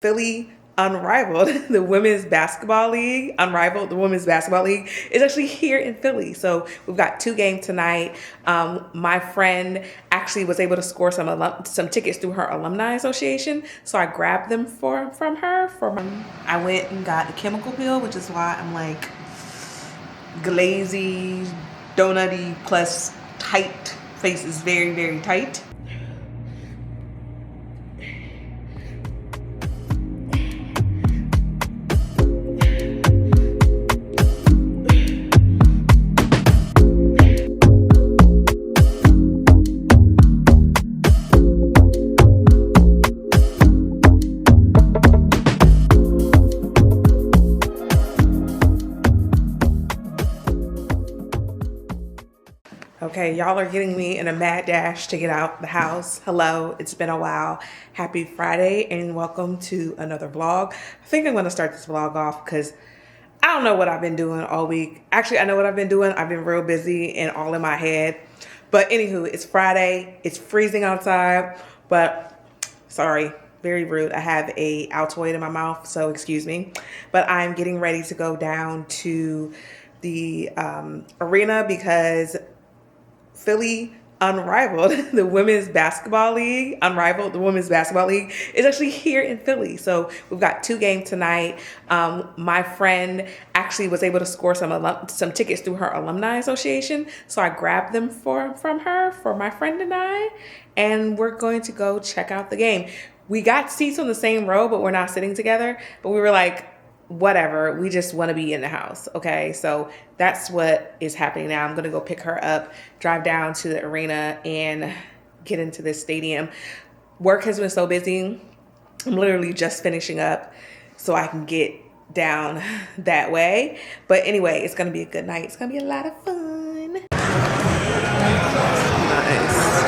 Philly Unrivaled, the women's basketball league, Unrivaled, the women's basketball league is actually here in Philly. So we've got 2 games tonight. My friend actually was able to score some tickets through her alumni association. So I grabbed them from her. I went and got the chemical peel, which is why I'm like glazy, donutty plus tight. Face is very, very tight. Okay, y'all are getting me in a mad dash to get out the house. Hello, it's been a while. Happy Friday and welcome to another vlog. I think I'm gonna start this vlog off because I don't know what I've been doing all week. Actually, I know what I've been doing. I've been real busy and all in my head. But anywho, it's Friday. It's freezing outside, but sorry, very rude. I have a Altoid in my mouth, so excuse me. But I'm getting ready to go down to the arena because Philly Unrivaled, the women's basketball league, Unrivaled, the women's basketball league is actually here in Philly. So we've got 2 games tonight. My friend actually was able to score some tickets through her alumni association. So I grabbed them from her for my friend and I, and we're going to go check out the game. We got seats on the same row, but we're not sitting together. But we were like, whatever, we just want to be in the house. Okay, so that's what is happening now. I'm gonna go pick her up, drive down to the arena, and get into this stadium. Work has been so busy. I'm literally just finishing up so I can get down that way. But anyway, it's gonna be a good night. It's gonna be a lot of fun. Nice.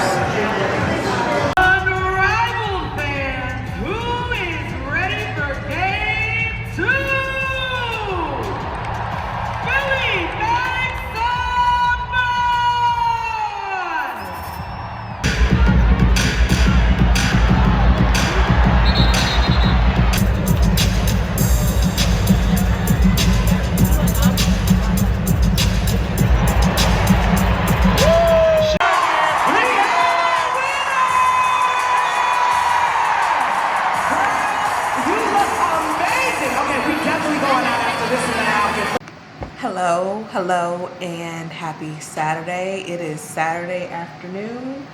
Hello, and happy Saturday. It is Saturday afternoon,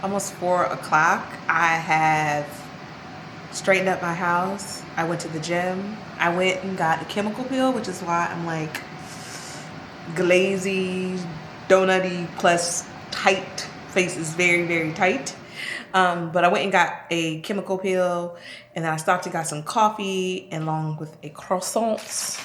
almost 4 o'clock. I have straightened up my house. I went to the gym. I went and got the chemical peel, which is why I'm like glazy, donutty plus tight. Face is very, very tight. But I went and got a chemical peel, and then I stopped and got some coffee along with a croissant.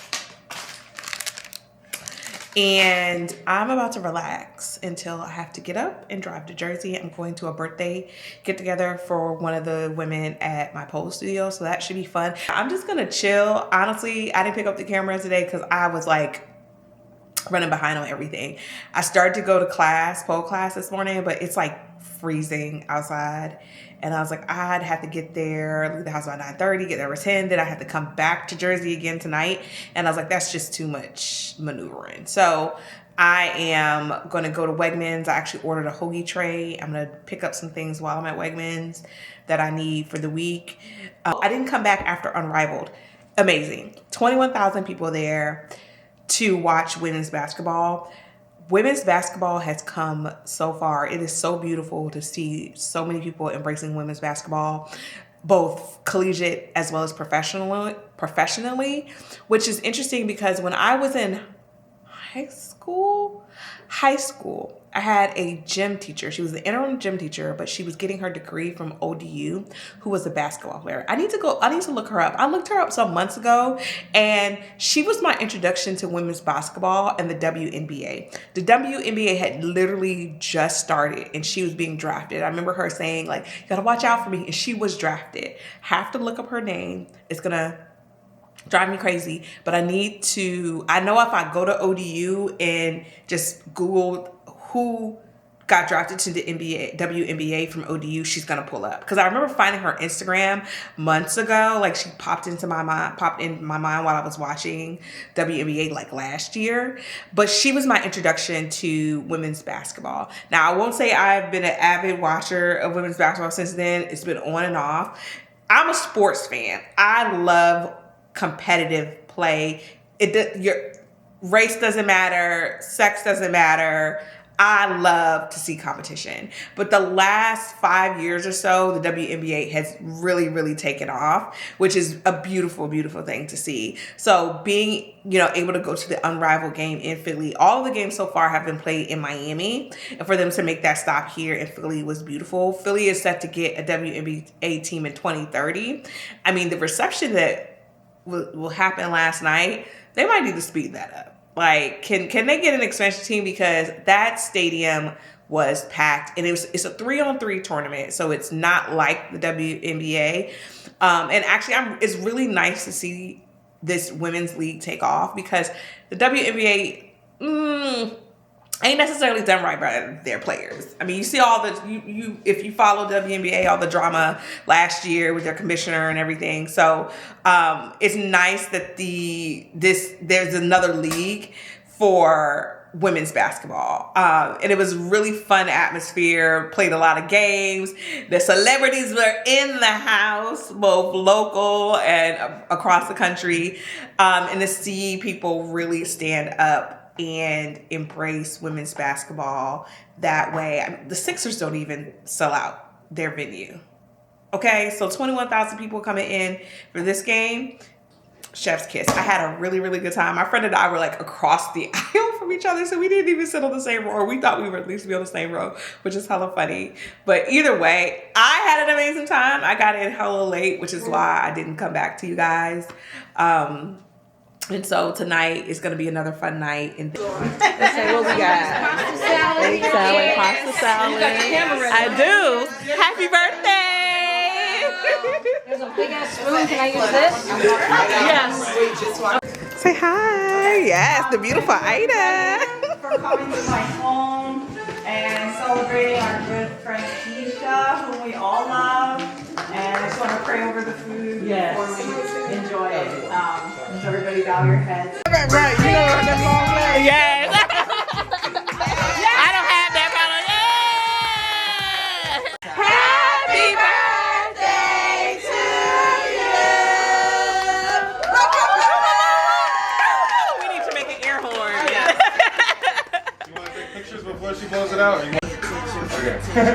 And I'm about to relax until I have to get up and drive to Jersey. I'm going to a birthday get together for one of the women at my pole studio, so that should be fun. I'm just gonna chill. Honestly, I didn't pick up the camera today because I was like running behind on everything. I started to go to pole class this morning, but it's like freezing outside. And I was like, I'd have to get there, leave the house by 9:30, get there by 10. Then I had to come back to Jersey again tonight. And I was like, that's just too much maneuvering. So I am going to go to Wegmans. I actually ordered a hoagie tray. I'm going to pick up some things while I'm at Wegmans that I need for the week. I didn't come back after Unrivaled. Amazing. 21,000 people there to watch women's basketball. Women's basketball has come so far. It is so beautiful to see so many people embracing women's basketball, both collegiate as well as professionally, which is interesting because when I was in high school, I had a gym teacher. She was an interim gym teacher, but she was getting her degree from ODU, who was a basketball player. I need to look her up. I looked her up some months ago, and she was my introduction to women's basketball and the WNBA. The WNBA had literally just started, and she was being drafted. I remember her saying, like, you gotta watch out for me, and she was drafted. Have to look up her name. It's gonna drive me crazy, but I know if I go to ODU and just Google who got drafted to the NBA, WNBA from ODU, she's gonna pull up. Because I remember finding her Instagram months ago. Like, she popped in my mind while I was watching WNBA like last year. But she was my introduction to women's basketball. Now, I won't say I've been an avid watcher of women's basketball since then. It's been on and off. I'm a sports fan. I love competitive play. Your race doesn't matter, sex doesn't matter. I love to see competition. But the last 5 years or so, the WNBA has really, really taken off, which is a beautiful, beautiful thing to see. So being, able to go to the Unrivaled game in Philly, all the games so far have been played in Miami. And for them to make that stop here in Philly was beautiful. Philly is set to get a WNBA team in 2030. I mean, the reception that will happen last night, they might need to speed that up. Like, can they get an expansion team? Because that stadium was packed, and it's a 3-on-3 tournament, so it's not like the WNBA. And actually, it's really nice to see this women's league take off, because the WNBA ain't necessarily done right by their players. I mean, you see all the if you follow WNBA, all the drama last year with their commissioner and everything. So it's nice that there's another league for women's basketball. And it was really fun atmosphere, played a lot of games. The celebrities were in the house, both local and across the country. And to see people really stand up and embrace women's basketball that way. I mean, the Sixers don't even sell out their venue. Okay, so 21,000 people coming in for this game. Chef's kiss. I had a really, really good time. My friend and I were like across the aisle from each other, so we didn't even sit on the same row, or we thought we were at least be on the same row, which is hella funny. But either way, I had an amazing time. I got in hella late, which is why I didn't come back to you guys. And so tonight is going to be another fun night. And let's say what we got. Pasta salad. Pasta salad. I do. Happy birthday. There's a big ass spoon. Can I use this? Yes. Say hi. Yes, the beautiful Ida. For coming to my home and celebrating our good friend Keisha, whom we all love. And I just want to pray over the food before we enjoy it. Does everybody bow your heads? Right, you know that long leg. Yes. I don't have that problem. Yeah. Happy birthday to you. We need to make an air horn. Yeah. You want to take pictures before she blows it out? Okay.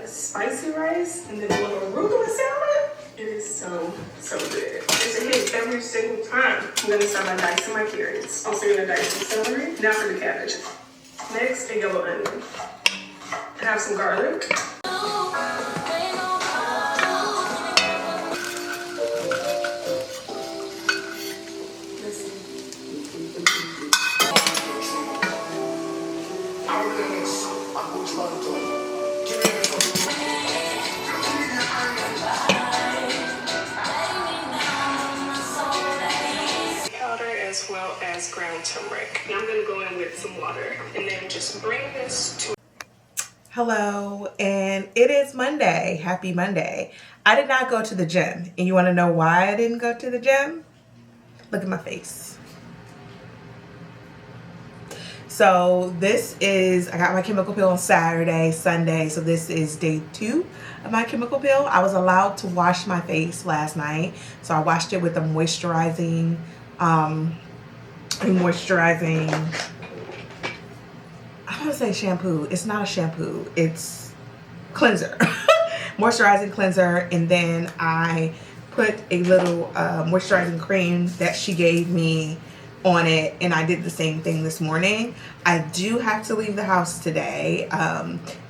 Spicy rice and then a little arugula salad. It is so good. It's a hit every single time. I'm gonna start by dicing my carrots. Also gonna dice some celery. Now for the cabbage. Next, a yellow onion. I have some garlic. turmeric. Now I'm gonna go in with some water and then just bring this to. Hello, and it is Monday. Happy Monday. I did not go to the gym. And you want to know why I didn't go to the gym? Look at my face. So this is, I got my chemical peel on Saturday, Sunday. So this is day 2 of my chemical peel. I was allowed to wash my face last night. So I washed it with a moisturizing, I want to say shampoo. It's not a shampoo. It's cleanser. Moisturizing cleanser. And then I put a little moisturizing cream that she gave me on it. And I did the same thing this morning. I do have to leave the house today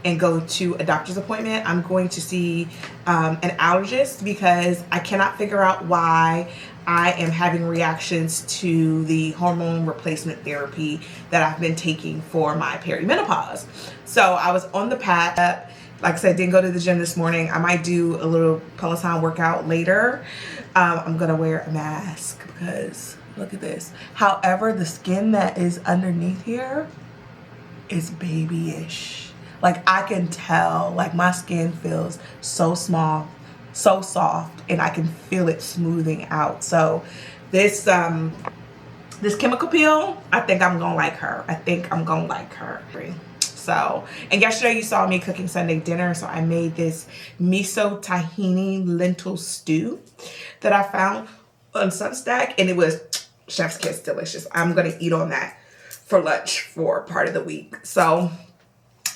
and go to a doctor's appointment. I'm going to see an allergist because I cannot figure out why I am having reactions to the hormone replacement therapy that I've been taking for my perimenopause. So I was on the path. Like I said, didn't go to the gym this morning. I might do a little Peloton workout later. I'm gonna wear a mask because look at this. However, the skin that is underneath here is babyish. Like I can tell, like my skin feels so small, so soft, and I can feel it smoothing out. So this this chemical peel, I think I'm gonna like her. I think I'm gonna like her. So, and yesterday you saw me cooking Sunday dinner. So I made this miso tahini lentil stew that I found on Substack, and it was chef's kiss delicious. I'm gonna eat on that for lunch for part of the week. So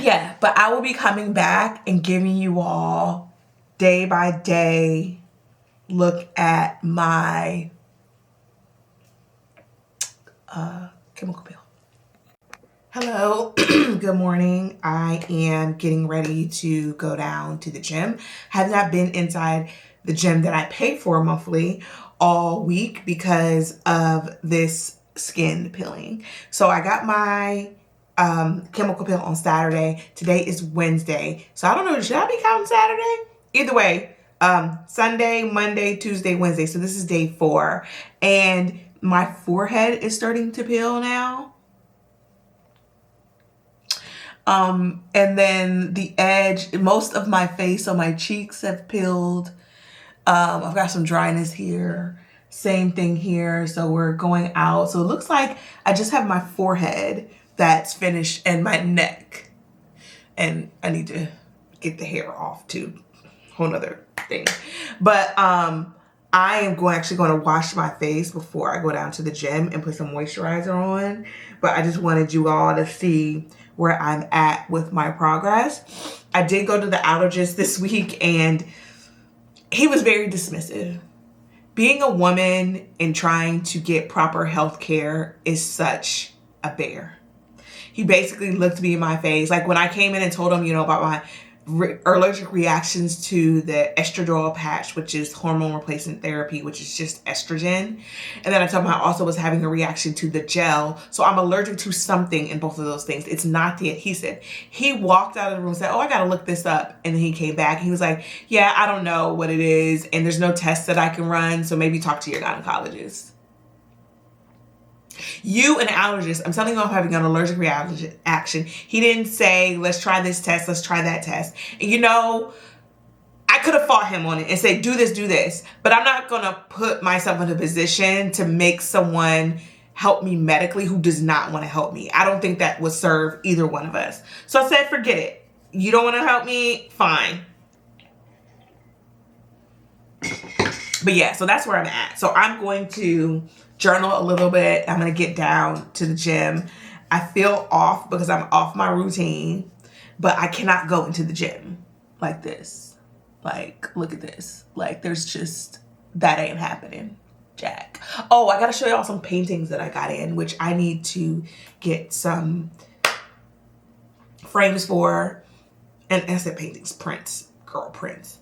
yeah, but I will be coming back and giving you all day by day look at my chemical peel. Hello, good morning. I am getting ready to go down to the gym. Have not been inside the gym that I pay for monthly all week because of this skin peeling. So I got my chemical peel on Saturday. Today is Wednesday. So I don't know, should I be counting Saturday? Either way, Sunday, Monday, Tuesday, Wednesday. So this is day 4. And my forehead is starting to peel now. And then the edge, most of my face, so my cheeks have peeled. I've got some dryness here. Same thing here. So we're going out. So it looks like I just have my forehead that's finished and my neck. And I need to get the hair off too. Whole nother thing. But I am actually going to wash my face before I go down to the gym and put some moisturizer on. But I just wanted you all to see where I'm at with my progress. I did go to the allergist this week and he was very dismissive. Being a woman and trying to get proper health care is such a bear. He basically looked me in my face. Like when I came in and told him, about my allergic reactions to the estradiol patch, which is hormone replacement therapy, which is just estrogen. And then I told him I also was having a reaction to the gel. So I'm allergic to something in both of those things. It's not the adhesive. He walked out of the room and said, oh, I got to look this up. And then he came back and he was like, yeah, I don't know what it is. And there's no tests that I can run. So maybe talk to your gynecologist. You, an allergist, I'm telling you I'm having an allergic reaction. He didn't say, let's try this test, let's try that test. And I could have fought him on it and said, do this. But I'm not going to put myself in a position to make someone help me medically who does not want to help me. I don't think that would serve either one of us. So I said, forget it. You don't want to help me? Fine. But yeah, so that's where I'm at. So I'm going to journal a little bit. I'm going to get down to the gym. I feel off because I'm off my routine, but I cannot go into the gym like this. Like, look at this. Like, there's just, that ain't happening, Jack. Oh, I got to show y'all some paintings that I got in, which I need to get some frames for. And I said paintings, prints, girl, prints.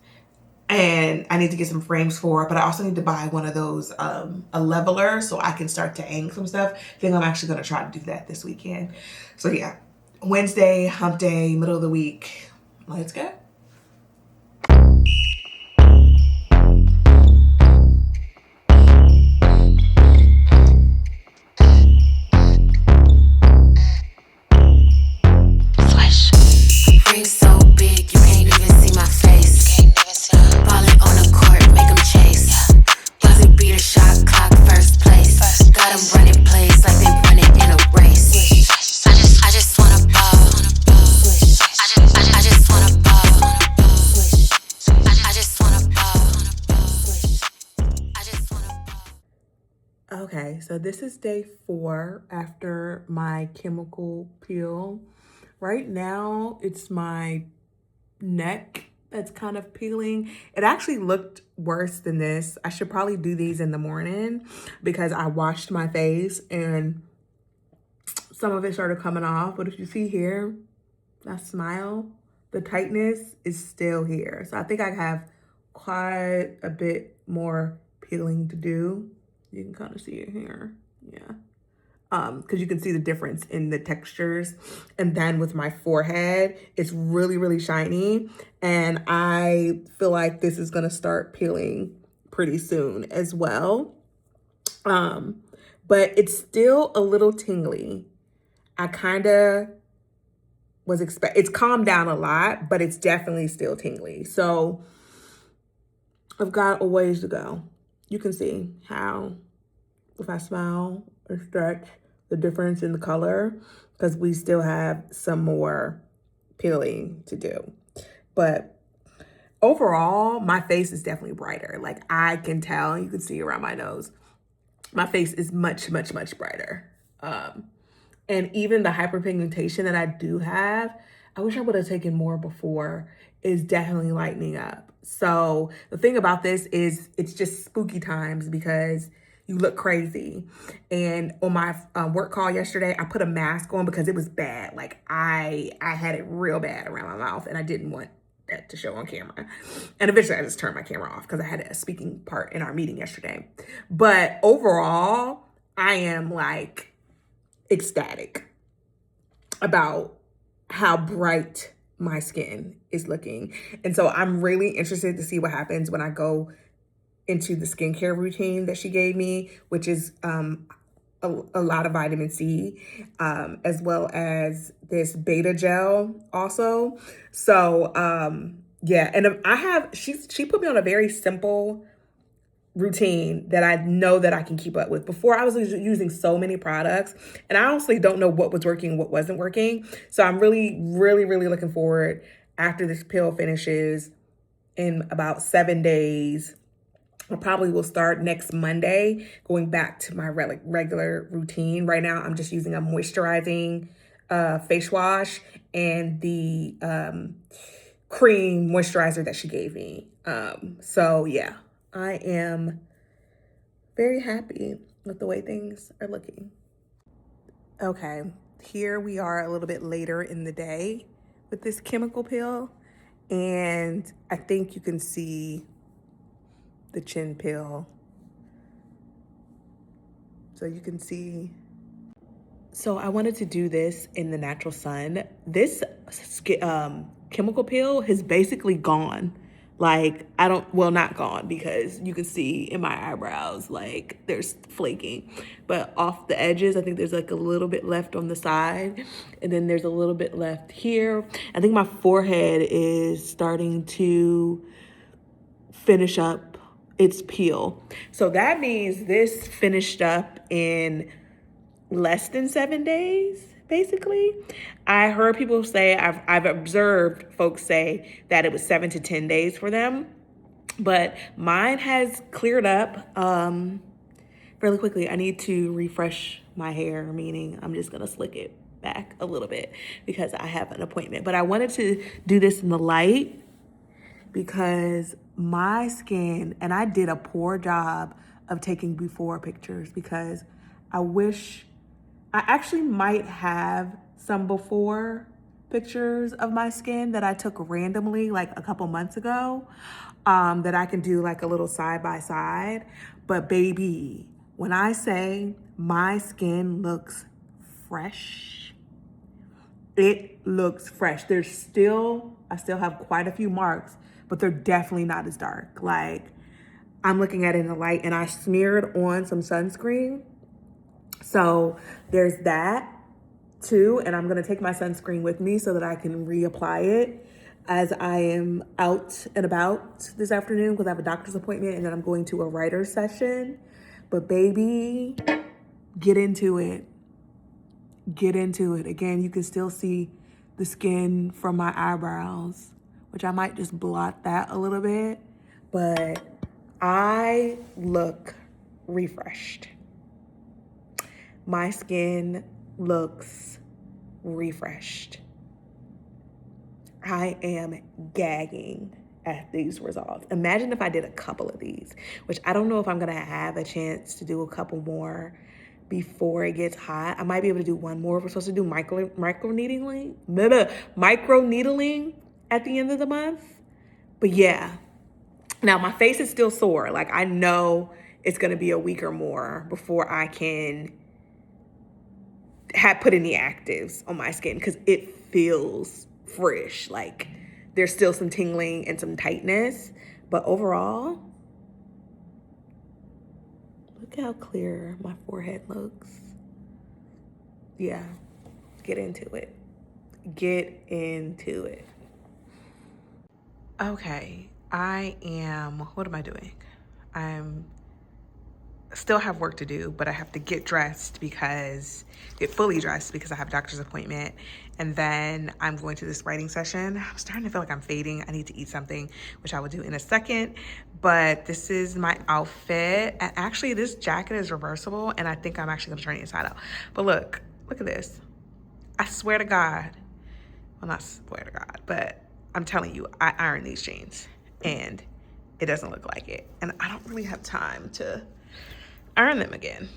And I need to get some frames for it, but I also need to buy one of those, a leveler so I can start to hang some stuff. I think I'm actually going to try to do that this weekend. So yeah, Wednesday, hump day, middle of the week. Let's go. Okay, so this is day 4 after my chemical peel. Right now, it's my neck that's kind of peeling. It actually looked worse than this. I should probably do these in the morning because I washed my face and some of it started coming off. But if you see here, that smile, the tightness is still here. So I think I have quite a bit more peeling to do. You can kind of see it here. Yeah. Because you can see the difference in the textures. And then with my forehead, it's really, really shiny. And I feel like this is gonna start peeling pretty soon as well. But it's still a little tingly. I kind of was it's calmed down a lot, but it's definitely still tingly. So I've got a ways to go. You can see how if I smile or stretch, the difference in the color, because we still have some more peeling to do. But overall, my face is definitely brighter. Like I can tell, you can see around my nose, my face is much, much, much brighter. And even the hyperpigmentation that I do have, I wish I would have taken more before, is definitely lightening up. So the thing about this is it's just spooky times because you look crazy. And on my work call yesterday, I put a mask on because it was bad. Like I had it real bad around my mouth and I didn't want that to show on camera. And eventually I just turned my camera off because I had a speaking part in our meeting yesterday. But overall, I am like ecstatic about how bright my skin is looking. And so I'm really interested to see what happens when I go into the skincare routine that she gave me, which is a lot of vitamin C, as well as this beta gel also. So yeah, and she put me on a very simple routine that I know that I can keep up with. Before I was using so many products and I honestly don't know what was working, what wasn't working. So I'm really, really, really looking forward after this pill finishes in about 7 days. I probably will start next Monday, going back to my regular routine. Right now, I'm just using a moisturizing face wash and the cream moisturizer that she gave me. So yeah, I am very happy with the way things are looking. Okay, here we are a little bit later in the day with this chemical peel. And I think you can see the chin peel. So you can see. So I wanted to do this in the natural sun. This chemical peel has basically gone. Like not gone because you can see in my eyebrows, like there's flaking, but off the edges, I think there's like a little bit left on the side. And then there's a little bit left here. I think my forehead is starting to finish up its peel. So that means this finished up in less than 7 days, basically. I heard people say, I've observed folks say that it was 7 to 10 days for them, but mine has cleared up fairly quickly. I need to refresh my hair, meaning I'm just gonna slick it back a little bit because I have an appointment. But I wanted to do this in the light because my skin, and I did a poor job of taking before pictures because I actually might have some before pictures of my skin that I took randomly like a couple months ago that I can do like a little side by side. But baby, when I say my skin looks fresh, it looks fresh. I still have quite a few marks, but they're definitely not as dark. Like I'm looking at it in the light and I smeared on some sunscreen. So there's that too. And I'm gonna take my sunscreen with me so that I can reapply it as I am out and about this afternoon because I have a doctor's appointment and then I'm going to a writer's session. But baby, get into it. Get into it. Again, you can still see the skin from my eyebrows, which I might just blot that a little bit, but I look refreshed. my skin looks refreshed. I am gagging at these results. Imagine if I did a couple of these, which I don't know if I'm gonna have a chance to do a couple more before it gets hot. I might be able to do one more. We're supposed to do micro needling at the end of the month. But yeah, now my face is still sore. Like, I know it's gonna be a week or more before I can put any actives on my skin because it feels fresh. Like, there's still some tingling and some tightness, but overall, look how clear my forehead looks. Yeah, get into it. Get into it. Okay, what am I doing? Still have work to do, but I have to get fully dressed because I have a doctor's appointment. And then I'm going to this writing session. I'm starting to feel like I'm fading. I need to eat something, which I will do in a second. But this is my outfit. And actually this jacket is reversible and I think I'm actually gonna turn it inside out. But look at this. I swear to God, well, not swear to God, but I'm telling you, I ironed these jeans and it doesn't look like it. And I don't really have time to iron them again.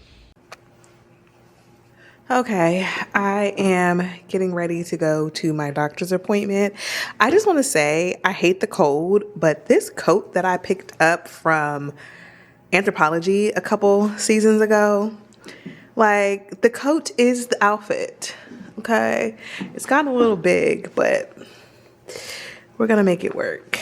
Okay, I am getting ready to go to my doctor's appointment. I just want to say I hate the cold, but this coat that I picked up from Anthropologie a couple seasons ago, like, the coat is the outfit, okay? It's gotten a little big, but we're gonna make it work.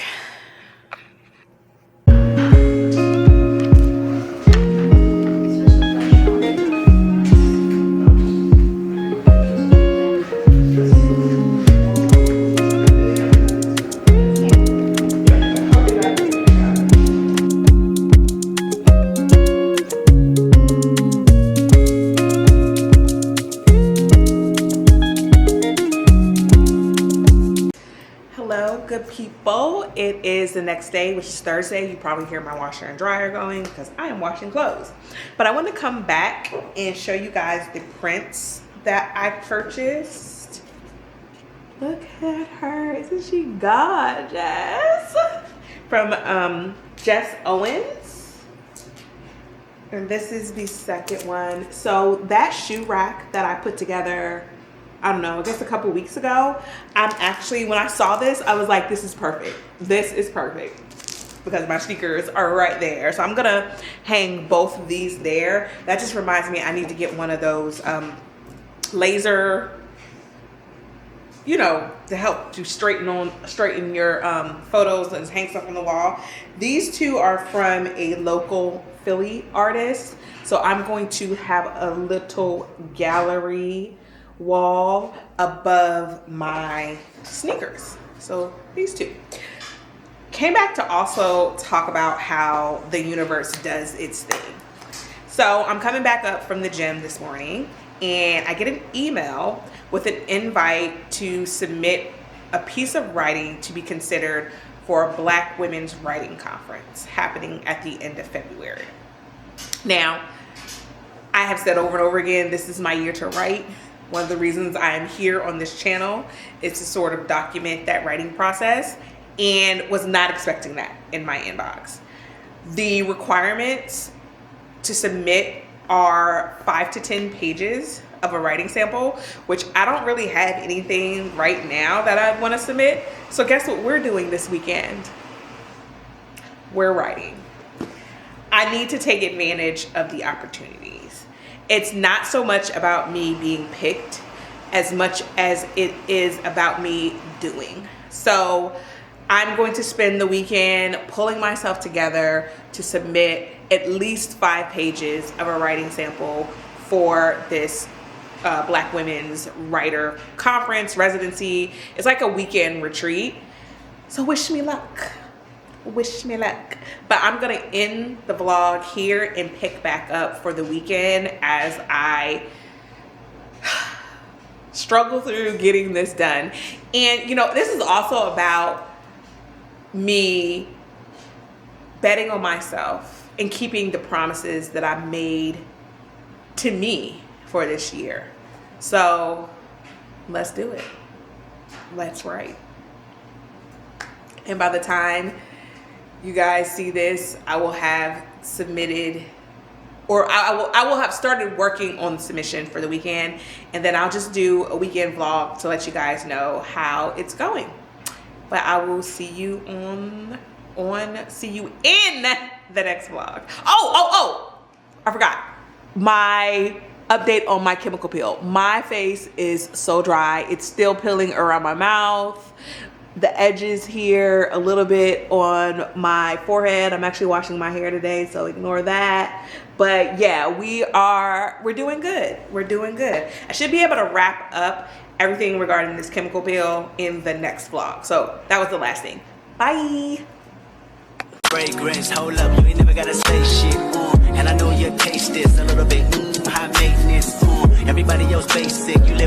Good people, it is the next day, which is Thursday. You probably hear my washer and dryer going because I am washing clothes. But I want to come back and show you guys the prints that I purchased. Look at her, isn't she gorgeous? From Jess Owens. And this is the second one. So that shoe rack that I put together, I don't know, I guess a couple weeks ago, when I saw this, I was like, this is perfect. This is perfect because my sneakers are right there. So I'm gonna hang both of these there. That just reminds me, I need to get one of those laser, to help to straighten your photos and hang stuff on the wall. These two are from a local Philly artist. So I'm going to have a little gallery wall above my sneakers. So these two. Came back to also talk about how the universe does its thing. So I'm coming back up from the gym this morning and I get an email with an invite to submit a piece of writing to be considered for a Black Women's Writing Conference happening at the end of February. Now, I have said over and over again, this is my year to write. One of the reasons I am here on this channel is to sort of document that writing process, and was not expecting that in my inbox. The requirements to submit are 5 to 10 pages of a writing sample, which I don't really have anything right now that I want to submit. So guess what we're doing this weekend? We're writing. I need to take advantage of the opportunities. It's not so much about me being picked as much as it is about me doing. So I'm going to spend the weekend pulling myself together to submit at least 5 pages of a writing sample for this Black Women's Writer Conference residency. It's like a weekend retreat. So wish me luck. Wish me luck. But I'm gonna end the vlog here and pick back up for the weekend as I struggle through getting this done. And this is also about me betting on myself and keeping the promises that I made to me for this year. So let's do it. Let's write. And by the time you guys see this, I will have submitted, or I will have started working on the submission for the weekend, and then I'll just do a weekend vlog to let you guys know how it's going. But I will see you see you in the next vlog. Oh, I forgot my update on my chemical peel. My face is so dry. It's still peeling around my mouth, the edges here, a little bit on my forehead. I'm actually washing my hair today, so ignore that. But yeah, we're doing good. We're doing good. I should be able to wrap up everything regarding this chemical peel in the next vlog. So that was the last thing. Bye. Fragrance, hold up, you ain't never gotta say shit, and I know your taste is a little bit high maintenance, everybody else basic, you live